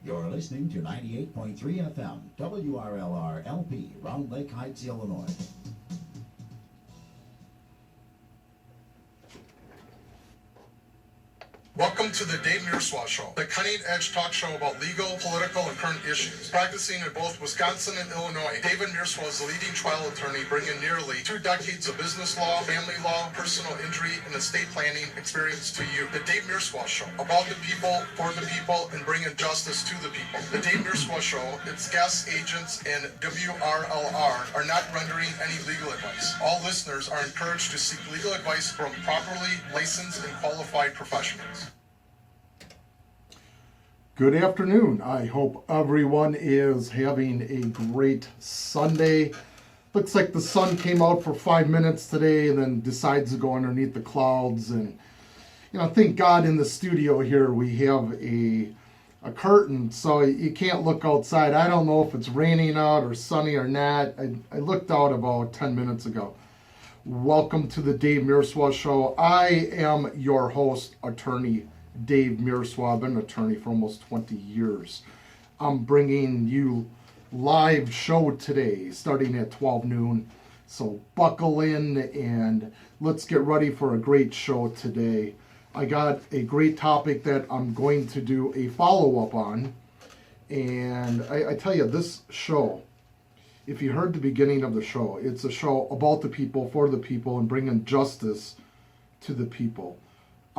You're listening to 98.3 FM, WRLR LP, Round Lake Heights, Illinois. Welcome to the Dave Mierswa Show, the cutting-edge talk show about legal, political, and current issues. Practicing in both Wisconsin and Illinois, David Mierswa is the leading trial attorney, bringing nearly 2 decades of business law, family law, personal injury, and estate planning experience to you. The Dave Mierswa Show, about the people, for the people, and bringing justice to the people. The Dave Mierswa Show, its guests, agents, and WRLR are not rendering any legal advice. All listeners are encouraged to seek legal advice from properly licensed and qualified professionals. Good afternoon. I hope everyone is having a great Sunday. Looks like the sun came out for 5 minutes today and then decides to go underneath the clouds. And, thank God in the studio here we have a curtain so you can't look outside. I don't know if it's raining out or sunny or not. I looked out about 10 minutes ago. Welcome to the Dave Mierswa Show. I am your host, attorney Dave Mierswa. I've been an attorney for almost 20 years. I'm bringing you live show today starting at 12 noon. So buckle in and let's get ready for a great show today. I got a great topic that I'm going to do a follow-up on. And I tell you, this show, if you heard the beginning of the show, it's a show about the people, for the people, and bringing justice to the people.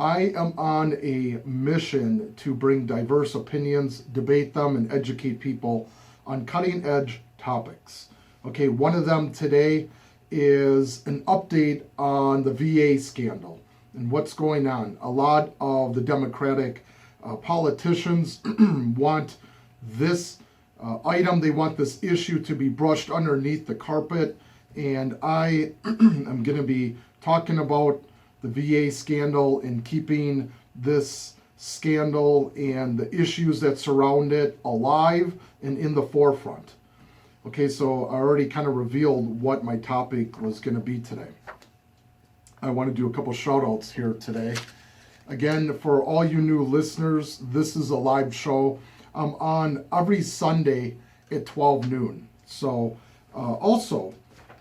I am on a mission to bring diverse opinions, debate them, and educate people on cutting-edge topics. Okay, one of them today is an update on the VA scandal and what's going on. A lot of the Democratic politicians want this item, they want this issue to be brushed underneath the carpet, and I am going to be talking about the VA scandal and keeping this scandal and the issues that surround it alive and in the forefront. Okay, so I already kind of revealed what my topic was going to be today. I want to do a couple shout outs here today. Again, for all you new listeners, this is a live show. I'm on every Sunday at 12 noon. So also,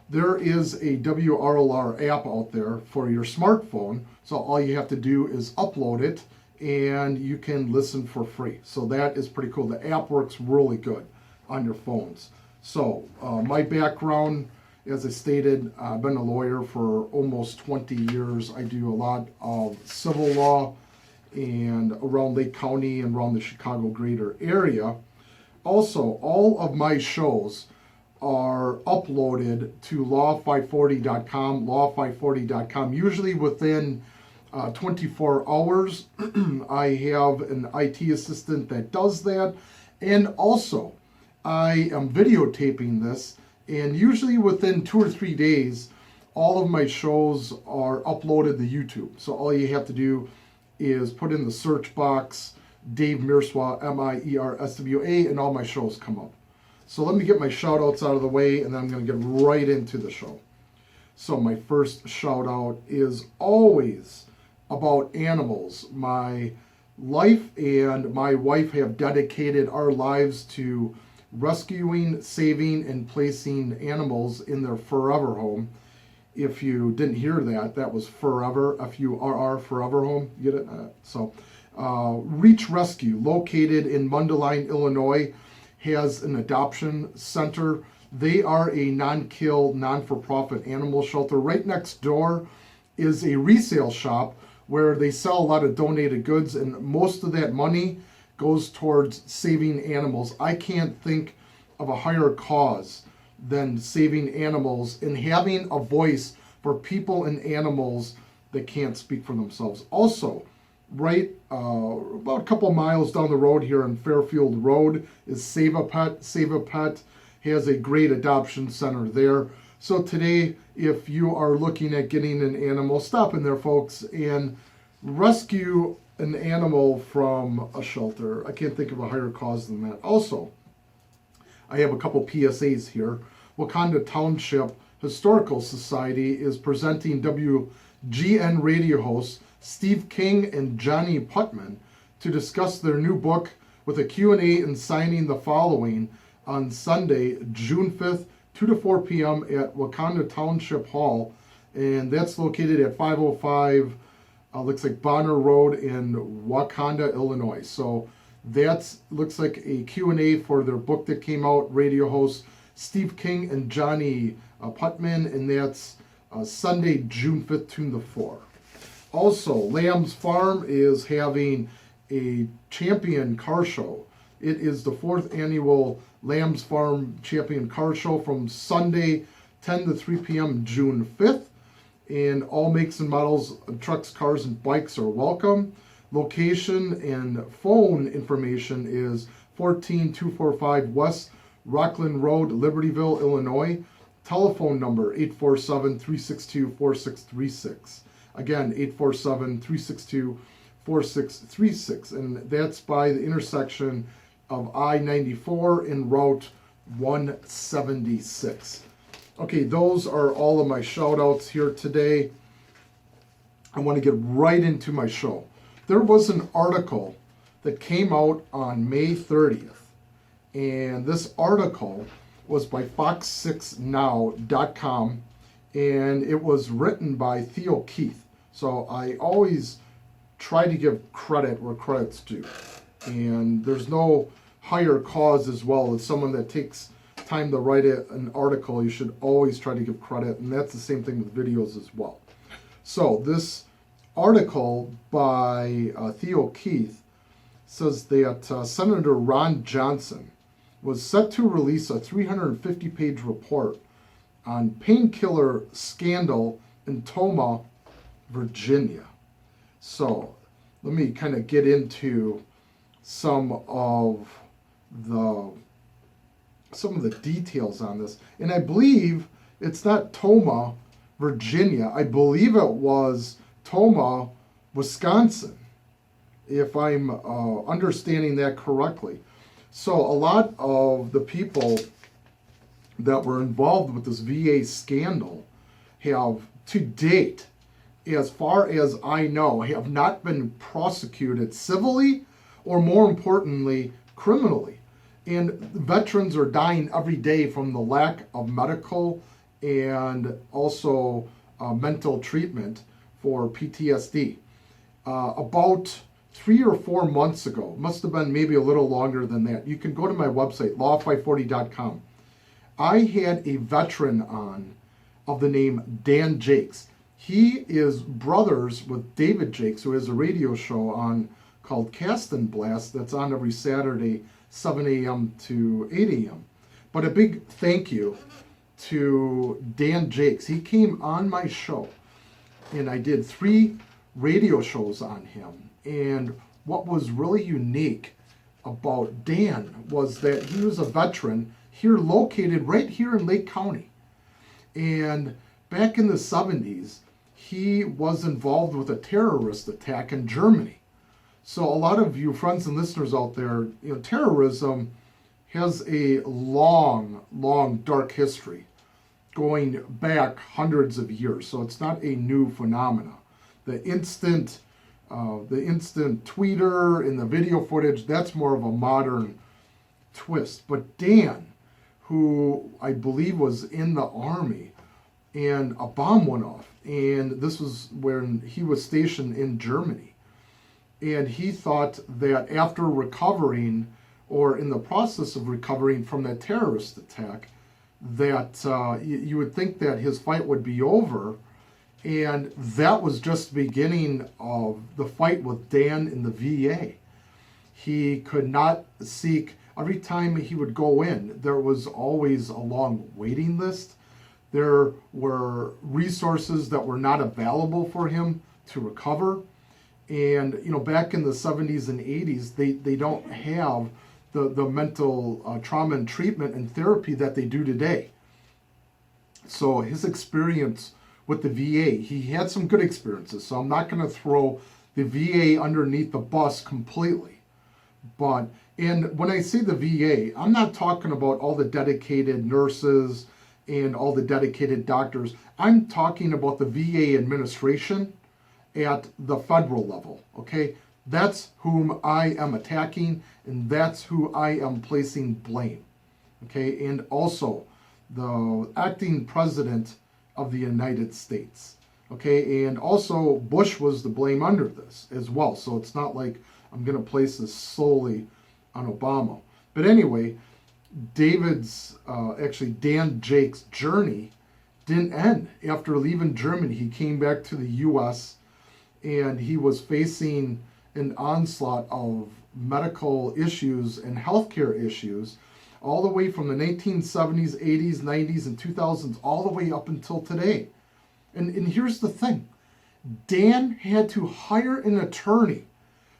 there is a WRLR app out there for your smartphone. So all you have to do is upload it and you can listen for free. So that is pretty cool. The app works really good on your phones. So my background, as I stated, I've been a lawyer for almost 20 years. I do a lot of civil law and around Lake County and around the Chicago greater area. Also, all of my shows are uploaded to law540.com, law540.com, usually within 24 hours. I have an IT assistant that does that, and also I am videotaping this, and usually within 2 or 3 days, all of my shows are uploaded to YouTube. So all you have to do is put in the search box, Dave Mierswa, Mierswa, and all my shows come up. So let me get my shout outs out of the way and then I'm going to get right into the show. So my first shout out is always about animals. My life and my wife have dedicated our lives to rescuing, saving, and placing animals in their forever home. If you didn't hear that, that was forever, F-U-R-R, forever home. You get it? Reach Rescue, located in Mundelein, Illinois, has an adoption center. They are a non-kill, non-for-profit animal shelter. Right next door is a resale shop where they sell a lot of donated goods, and most of that money goes towards saving animals. I can't think of a higher cause than saving animals and having a voice for people and animals that can't speak for themselves. Also, right about a couple miles down the road here on Fairfield Road is Save a Pet. Save a Pet has a great adoption center there. So today, if you are looking at getting an animal, stop in there, folks, and rescue an animal from a shelter. I can't think of a higher cause than that. Also, I have a couple PSAs here. Wakanda Township Historical Society is presenting WGN radio hosts Steve King and Johnny Putman to discuss their new book, with a Q&A and signing the following on Sunday, June 5th, 2 to 4 p.m. at Wakanda Township Hall. And that's located at 505, looks like Bonner Road in Wakanda, Illinois. So that's looks like a Q&A for their book that came out, radio hosts Steve King and Johnny Putman, and that's Sunday, June 5th, 2 to 4. Also, Lamb's Farm is having a champion car show. It is the 4th annual Lamb's Farm Champion Car Show from Sunday, 10 to 3 p.m., June 5th. And all makes and models of trucks, cars, and bikes are welcome. Location and phone information is 14245 West Rockland Road, Libertyville, Illinois. Telephone number 847-362-4636. Again, 847-362-4636. And that's by the intersection of I-94 and Route 176. Okay, those are all of my shout outs here today. I want to get right into my show. There was an article that came out on May 30th, and this article was by fox6now.com, and it was written by Theo Keith. So I always try to give credit where credit's due, and there's no higher cause as well as someone that takes time to write an article. You should always try to give credit, and that's the same thing with videos as well. So this article by Theo Keith says that Senator Ron Johnson was set to release a 350-page report on painkiller scandal in Toma, Virginia. So let me kind of get into some of the details on this. And I believe it's not Toma, Virginia. I believe it was Toma, Wisconsin, if I'm understanding that correctly. So a lot of the people that were involved with this VA scandal have, to date, as far as I know, have not been prosecuted civilly or, more importantly, criminally. And veterans are dying every day from the lack of medical and also mental treatment for PTSD. About 3 or 4 months ago, must have been maybe a little longer than that. You can go to my website, law540.com. I had a veteran on of the name Dan Jakes. He is brothers with David Jakes, who has a radio show on called Cast and Blast that's on every Saturday, 7 a.m. to 8 a.m. But a big thank you to Dan Jakes. He came on my show, and I did 3 radio shows on him. And what was really unique about Dan was that he was a veteran here, located right here in Lake County. And back in the 70s, he was involved with a terrorist attack in Germany. So a lot of you friends and listeners out there, terrorism has a long, long, dark history going back hundreds of years. So it's not a new phenomena. The instant tweeter and the video footage, that's more of a modern twist. But Dan, who I believe was in the Army, and a bomb went off. And this was when he was stationed in Germany. And he thought that after recovering, or in the process of recovering from that terrorist attack, that you would think that his fight would be over. And that was just the beginning of the fight with Dan in the VA. He could not seek, every time he would go in, there was always a long waiting list. There were resources that were not available for him to recover. And, back in the 70s and 80s, they don't have the mental trauma and treatment and therapy that they do today. So his experience with the VA, he had some good experiences. So I'm not going to throw the VA underneath the bus completely. And when I say the VA, I'm not talking about all the dedicated nurses and all the dedicated doctors. I'm talking about the VA administration at the federal level, okay? That's whom I am attacking, and that's who I am placing blame. Okay, and also the acting president of the United States. Okay, and also Bush was the blame under this as well. So it's not like I'm going to place this solely on Obama. But anyway, Dan Jake's journey didn't end. After leaving Germany, he came back to the U.S. and he was facing an onslaught of medical issues and healthcare issues all the way from the 1970s, 80s, 90s, and 2000s, all the way up until today. And here's the thing. Dan had to hire an attorney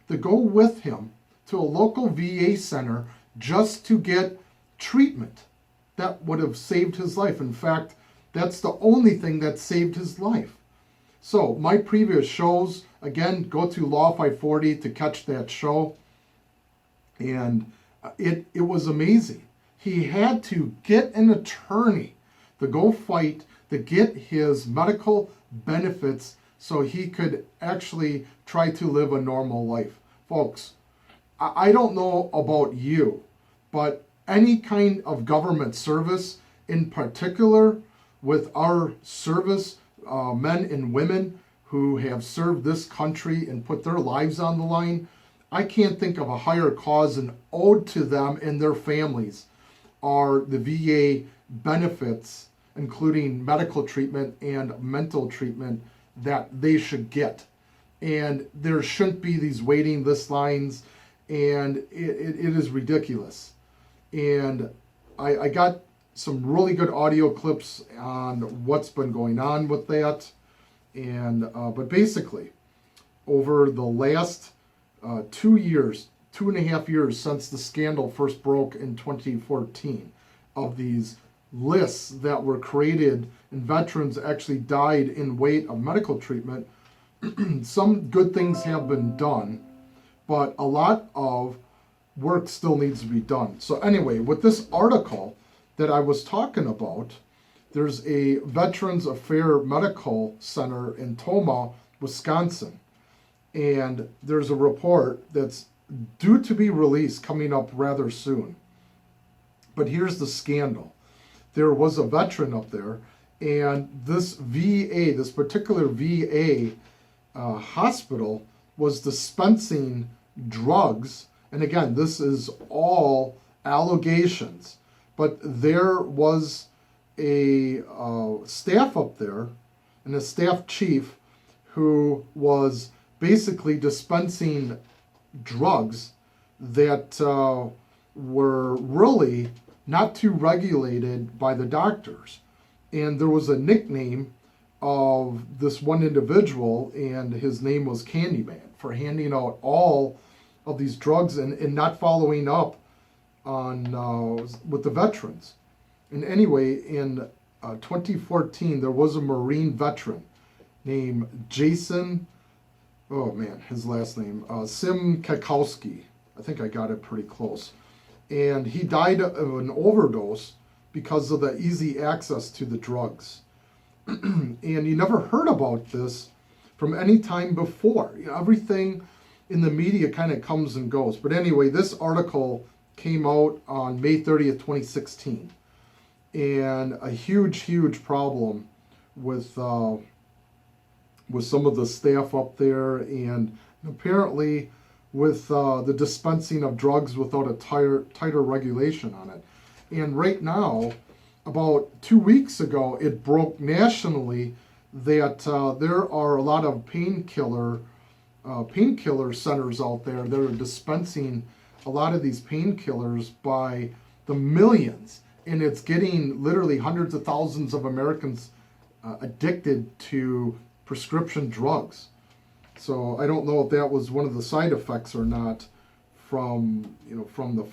to go with him to a local VA center just to get treatment that would have saved his life. In fact, that's the only thing that saved his life. So my previous shows, again, go to Law 540 to catch that show. And it was amazing. He had to get an attorney to go fight to get his medical benefits so he could actually try to live a normal life. Folks, I don't know about you, but any kind of government service, in particular with our service men and women who have served this country and put their lives on the line, I can't think of a higher cause and owed to them and their families are the VA benefits, including medical treatment and mental treatment that they should get. And there shouldn't be these waiting list lines, and it is ridiculous. And I got some really good audio clips on what's been going on with that. And but basically, over the last 2.5 years since the scandal first broke in 2014, of these lists that were created and veterans actually died in wait of medical treatment, some good things have been done, but a lot of work still needs to be done. So anyway, with this article that I was talking about, there's a Veterans Affairs Medical Center in Tomah, Wisconsin. And there's a report that's due to be released coming up rather soon. But here's the scandal. There was a veteran up there, and this VA, this particular VA hospital, was dispensing drugs. And again, this is all allegations. But there was a staff up there, and a staff chief who was basically dispensing drugs that were really not too regulated by the doctors. And there was a nickname of this one individual, and his name was Candyman, for handing out all of these drugs and not following up on with the veterans. And anyway, in 2014, there was a Marine veteran named Jason, oh man, his last name, Simkakowski. I think I got it pretty close. And he died of an overdose because of the easy access to the drugs. And you never heard about this from any time before. You know, everything in the media kind of comes and goes. But anyway, this article came out on May 30th, 2016. And a huge problem with some of the staff up there, and apparently with the dispensing of drugs without a tighter regulation on it. And right now, about 2 weeks ago, it broke nationally that there are a lot of painkiller centers out there that are dispensing a lot of these painkillers by the millions. And it's getting literally hundreds of thousands of Americans addicted to prescription drugs. So I don't know if that was one of the side effects or not from the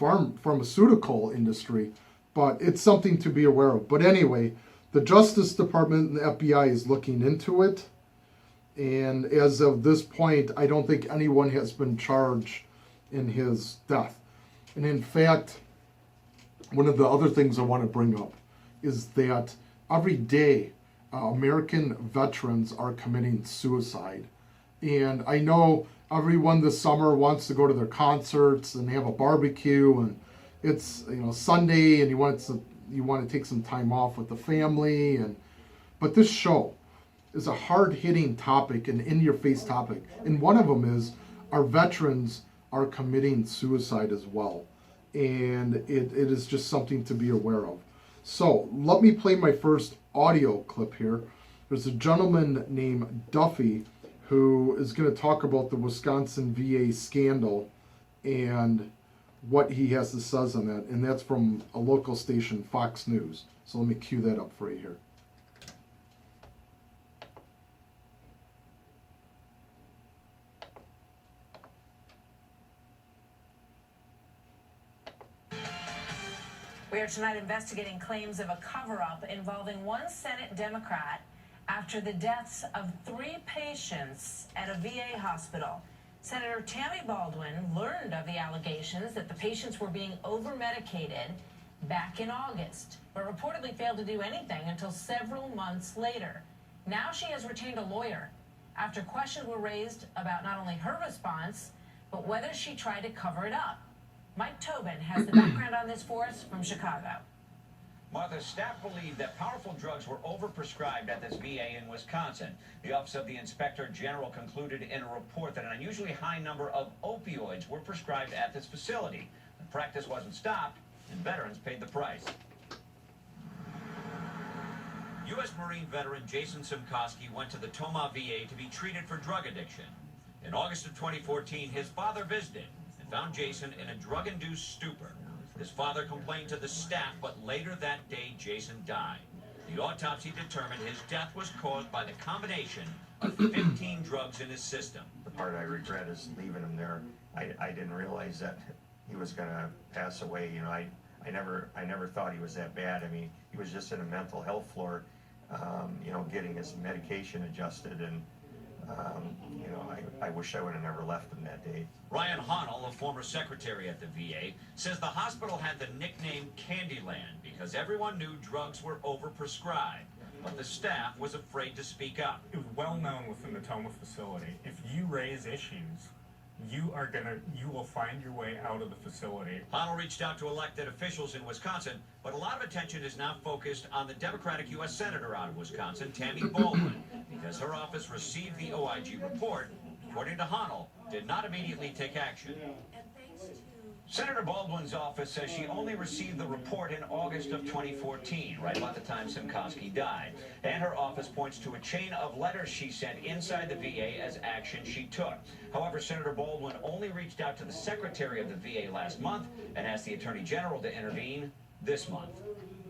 pharmaceutical industry, but it's something to be aware of. But anyway, the Justice Department and the FBI is looking into it. And as of this point, I don't think anyone has been charged in his death. And in fact, one of the other things I want to bring up is that every day American veterans are committing suicide. And I know everyone this summer wants to go to their concerts and have a barbecue, and it's Sunday, and you want to take some time off with the family, but this show is a hard-hitting topic, an in-your-face topic, and one of them is our veterans are committing suicide as well, and it is just something to be aware of. So let me play my first audio clip here. There's a gentleman named Duffy who is going to talk about the Wisconsin VA scandal and what he has to say on that, and that's from a local station, Fox News. So let me cue that up for you here. We are tonight investigating claims of a cover-up involving one Senate Democrat after the deaths of 3 patients at a VA hospital. Senator Tammy Baldwin learned of the allegations that the patients were being over-medicated back in August, but reportedly failed to do anything until several months later. Now she has retained a lawyer after questions were raised about not only her response, but whether she tried to cover it up. Mike Tobin has the background on this for us from Chicago. Martha, staff believed that powerful drugs were overprescribed at this VA in Wisconsin. The Office of the Inspector General concluded in a report that an unusually high number of opioids were prescribed at this facility. The practice wasn't stopped, and veterans paid the price. U.S. Marine veteran Jason Simkoski went to the Toma VA to be treated for drug addiction. In August of 2014, his father visited and found Jason in a drug-induced stupor. His father complained to the staff, but later that day, Jason died. The autopsy determined his death was caused by the combination of 15 drugs in his system. The part I regret is leaving him there. I didn't realize that he was going to pass away. I never thought he was that bad. I mean, he was just in a mental health floor, getting his medication adjusted, and I wish I would have never left him that day. Ryan Honnell, a former secretary at the VA, says the hospital had the nickname Candyland because everyone knew drugs were overprescribed, but the staff was afraid to speak up. It was well known within the Toma facility. If you raise issues, you will find your way out of the facility. Honnell reached out to elected officials in Wisconsin, but a lot of attention is now focused on the Democratic U.S. Senator out of Wisconsin, Tammy Baldwin, because her office received the OIG report, according to Honnell, did not immediately take action. Senator Baldwin's office says she only received the report in August of 2014, right about the time Simkoski died. And her office points to a chain of letters she sent inside the VA as action she took. However, Senator Baldwin only reached out to the Secretary of the VA last month and asked the Attorney General to intervene this month.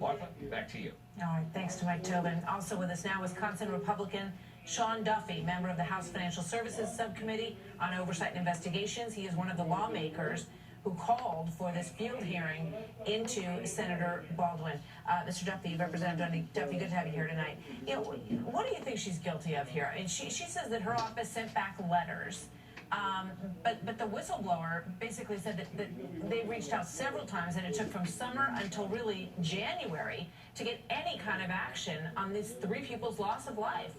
Martha, back to you. All right, thanks to Mike Tobin. Also with us now, Wisconsin Republican Sean Duffy, member of the House Financial Services Subcommittee on Oversight and Investigations. He is one of the lawmakers who called for this field hearing into Senator Baldwin. Mr. Duffy, Representative Duffy, good to have you here tonight. What do you think she's guilty of here? And she says that her office sent back letters, but the whistleblower basically said that they reached out several times, and it took from summer until really January to get any kind of action on these 3 people's loss of life.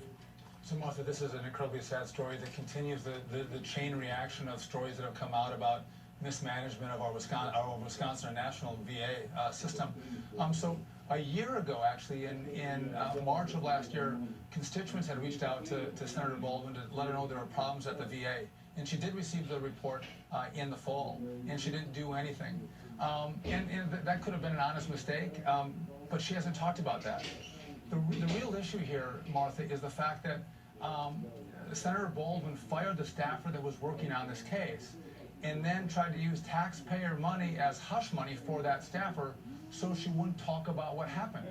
So, Martha, this is an incredibly sad story that continues the chain reaction of stories that have come out about mismanagement of our Wisconsin National VA system. So a year ago, actually, in March of last year, constituents had reached out to Senator Baldwin to let her know there were problems at the VA. And she did receive the report in the fall, and she didn't do anything. And that could have been an honest mistake, but she hasn't talked about that. The real issue here, Martha, is the fact that Senator Baldwin fired the staffer that was working on this case, and then tried to use taxpayer money as hush money for that staffer so she wouldn't talk about what happened.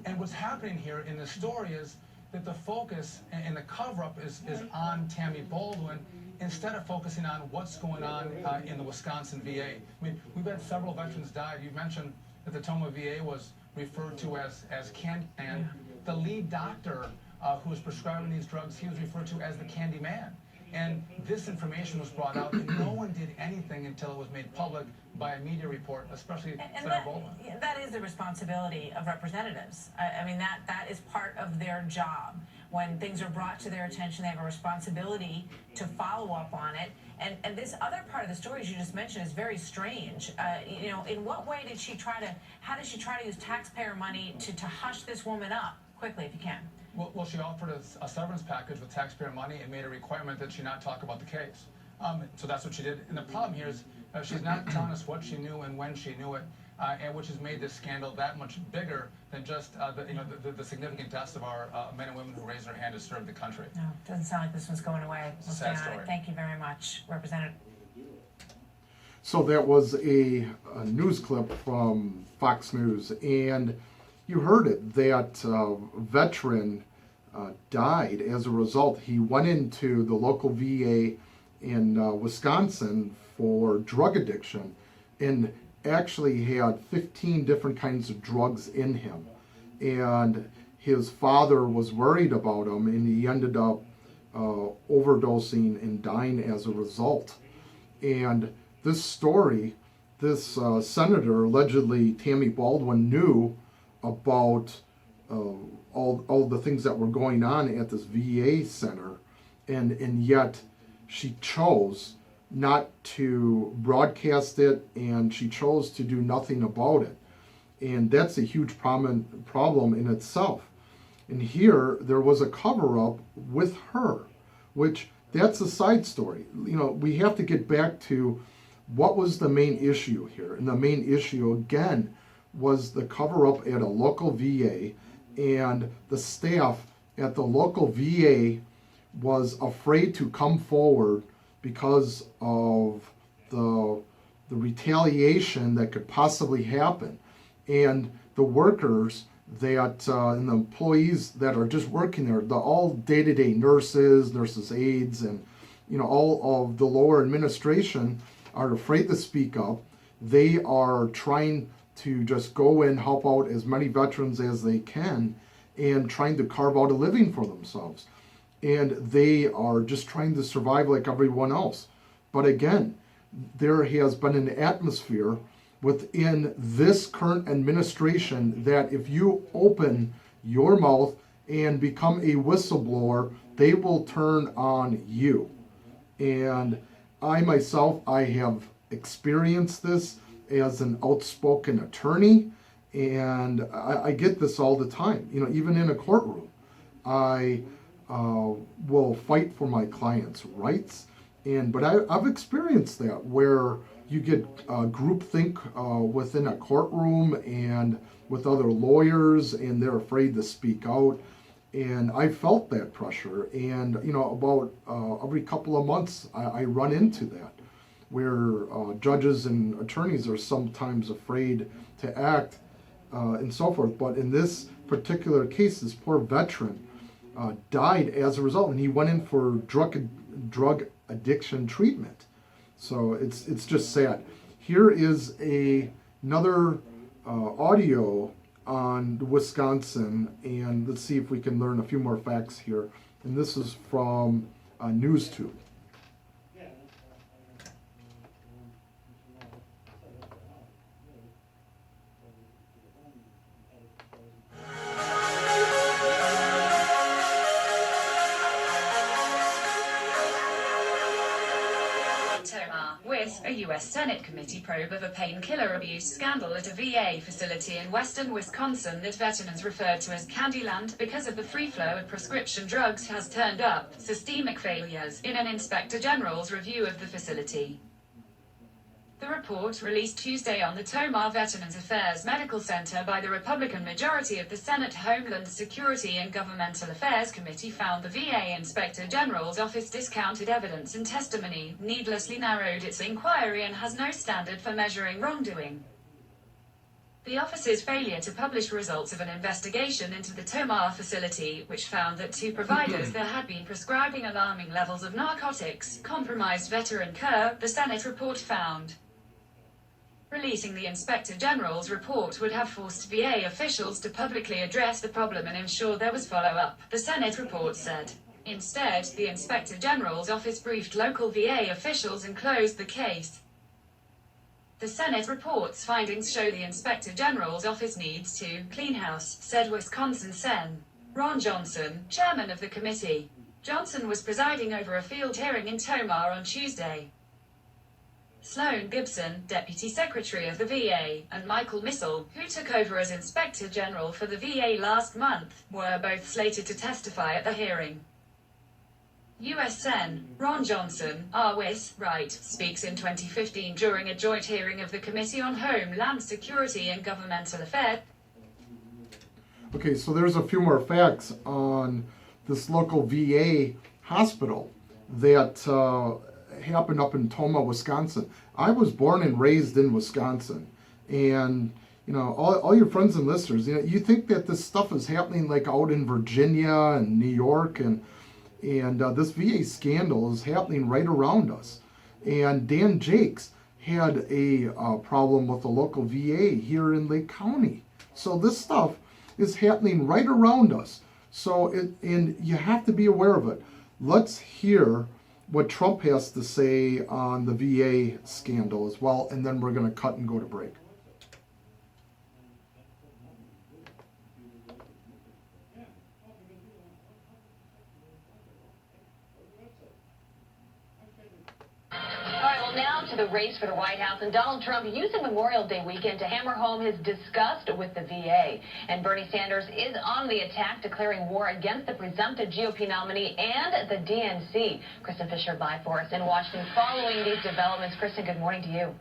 And what's happening here in the story is that the focus and the cover-up is on Tammy Baldwin instead of focusing on what's going on in the Wisconsin VA. I mean, we've had several veterans die. You mentioned that the Toma VA was referred to as Candyman. The lead doctor who was prescribing these drugs, he was referred to as the Candy Man. And this information was brought out, and no one did anything until it was made public by a media report, especially Senator Baldwin. That is the responsibility of representatives. I mean, that is part of their job. when things are brought to their attention, they have a responsibility to follow up on it. And this other part of the stories you just mentioned is very strange. You know, in what way did she try to, how did she try to use taxpayer money to hush this woman up? Quickly, if you can. Well, she offered a severance package with taxpayer money and made a requirement that she not talk about the case. So that's what she did. And the problem here is she's not telling us what she knew and when she knew it, and which has made this scandal that much bigger than just the significant deaths of our men and women who raised their hand to serve the country. No, doesn't sound like this one's going away. It's a sad story. Thank you very much, Representative. So that was a news clip from Fox News, and you heard it, that veteran died as a result. He went into the local VA in Wisconsin for drug addiction and actually had 15 different kinds of drugs in him. And his father was worried about him, and he ended up overdosing and dying as a result. And this story, this senator, allegedly Tammy Baldwin, knew about all the things that were going on at this VA center, and yet she chose not to broadcast it, and she chose to do nothing about it. And that's a huge problem in itself. And here there was a cover-up with her, which that's a side story. You know, we have to get back to what was the main issue here. And the main issue, again, was the cover-up at a local VA, and the staff at the local VA was afraid to come forward because of the retaliation that could possibly happen. And the workers that and the employees that are just working there, the all day-to-day nurses, aides, and all of the lower administration are afraid to speak up. They are trying to just go and help out as many veterans as they can and trying to carve out a living for themselves. And they are just trying to survive like everyone else. But again, there has been an atmosphere within this current administration that if you open your mouth and become a whistleblower, they will turn on you. And I myself, I have experienced this as an outspoken attorney, and I get this all the time. Even in a courtroom, I will fight for my clients' rights, but I've experienced that where you get groupthink within a courtroom and with other lawyers, and they're afraid to speak out. And I felt that pressure, and about every couple of months I run into that, where judges and attorneys are sometimes afraid to act and so forth. But in this particular case, this poor veteran died as a result, and he went in for drug addiction treatment. So it's just sad. Here is another audio on Wisconsin, and let's see if we can learn a few more facts here. And this is from NewsTube. With a U.S. Senate committee probe of a painkiller abuse scandal at a VA facility in western Wisconsin that veterans referred to as Candyland because of the free flow of prescription drugs has turned up systemic failures in an inspector general's review of the facility. The report, released Tuesday on the Tomah Veterans Affairs Medical Center by the Republican majority of the Senate Homeland Security and Governmental Affairs Committee, found the VA Inspector General's office discounted evidence and testimony, needlessly narrowed its inquiry, and has no standard for measuring wrongdoing. The office's failure to publish results of an investigation into the Tomah facility, which found that 2 providers there had been prescribing alarming levels of narcotics, compromised veteran care, the Senate report found. Releasing the Inspector General's report would have forced VA officials to publicly address the problem and ensure there was follow-up, the Senate report said. Instead, the Inspector General's office briefed local VA officials and closed the case. The Senate report's findings show the Inspector General's office needs to clean house, said Wisconsin Sen. Ron Johnson, chairman of the committee. Johnson was presiding over a field hearing in Tomar on Tuesday. Sloan Gibson, Deputy Secretary of the VA, and Michael Missel, who took over as Inspector General for the VA last month, were both slated to testify at the hearing. US Sen. Ron Johnson, Right, speaks in 2015 during a joint hearing of the Committee on Homeland Security and Governmental Affairs. Okay, so there's a few more facts on this local VA hospital that happened up in Tomah, Wisconsin. I was born and raised in Wisconsin, and you know, all your friends and listeners, you know, you think that this stuff is happening like out in Virginia and New York, and this VA scandal is happening right around us. And Dan Jakes had a problem with the local VA here in Lake County. So this stuff is happening right around us. So and you have to be aware of it. Let's hear what Trump has to say on the VA scandal as well, and then we're going to cut and go to break. Now to the race for the White House, and Donald Trump using Memorial Day weekend to hammer home his disgust with the VA. And Bernie Sanders is on the attack, declaring war against the presumptive GOP nominee and the DNC. Kristen Fisher live for us in Washington following these developments. Kristen, good morning to you.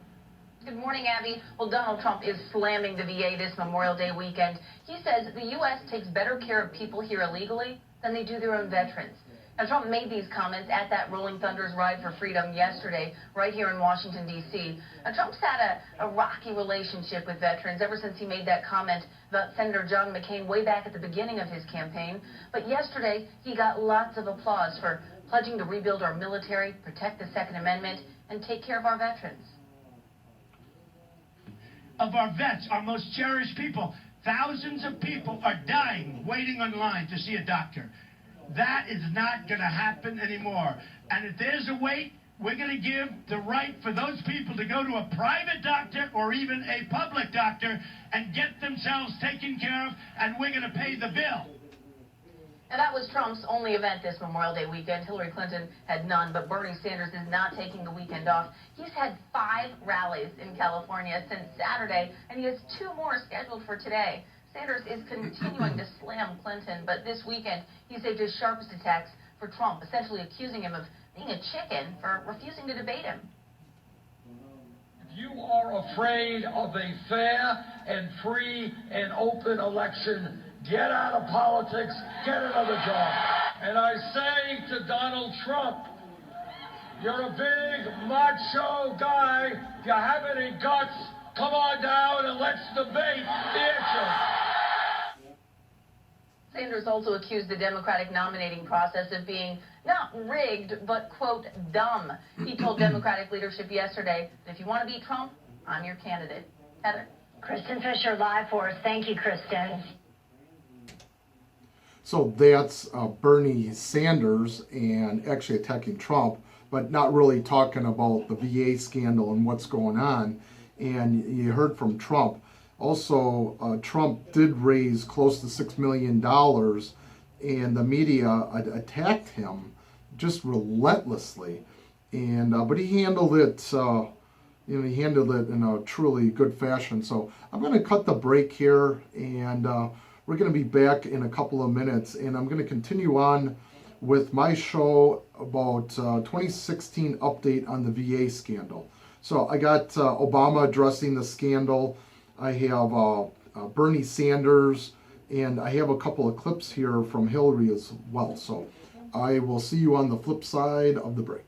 Good morning, Abby. Well, Donald Trump is slamming the VA this Memorial Day weekend. He says the U.S. takes better care of people here illegally than they do their own veterans. Now, Trump made these comments at that Rolling Thunder's Ride for Freedom yesterday, right here in Washington, D.C. Now, Trump's had a rocky relationship with veterans ever since he made that comment about Senator John McCain way back at the beginning of his campaign. But yesterday, he got lots of applause for pledging to rebuild our military, protect the Second Amendment, and take care of our veterans. Of our vets, our most cherished people. Thousands of people are dying, waiting online to see a doctor. That is not going to happen anymore. And if there's a wait, we're going to give the right for those people to go to a private doctor or even a public doctor and get themselves taken care of, and we're going to pay the bill. Now, that was Trump's only event this Memorial Day weekend. Hillary Clinton had none, but Bernie Sanders is not taking the weekend off. He's had 5 rallies in California since Saturday, and he has 2 more scheduled for today. Sanders is continuing to slam Clinton, but this weekend he saved his sharpest attacks for Trump, essentially accusing him of being a chicken for refusing to debate him. If you are afraid of a fair and free and open election, get out of politics, get another job. And I say to Donald Trump, you're a big macho guy. If you have any guts, come on down and let's debate the issue. Sanders also accused the Democratic nominating process of being not rigged, but, quote, dumb. He told Democratic leadership yesterday that if you want to beat Trump, I'm your candidate. Heather? Kristen Fisher live for us. Thank you, Kristen. So that's Bernie Sanders and actually attacking Trump, but not really talking about the VA scandal and what's going on. And you heard from Trump. Also, Trump did raise close to $6 million, and the media attacked him just relentlessly. And but he handled it. He handled it in a truly good fashion. So I'm going to cut the break here, and we're going to be back in a couple of minutes, and I'm going to continue on with my show about 2016 update on the VA scandal. So I got Obama addressing the scandal. I have Bernie Sanders, and I have a couple of clips here from Hillary as well. So I will see you on the flip side of the break.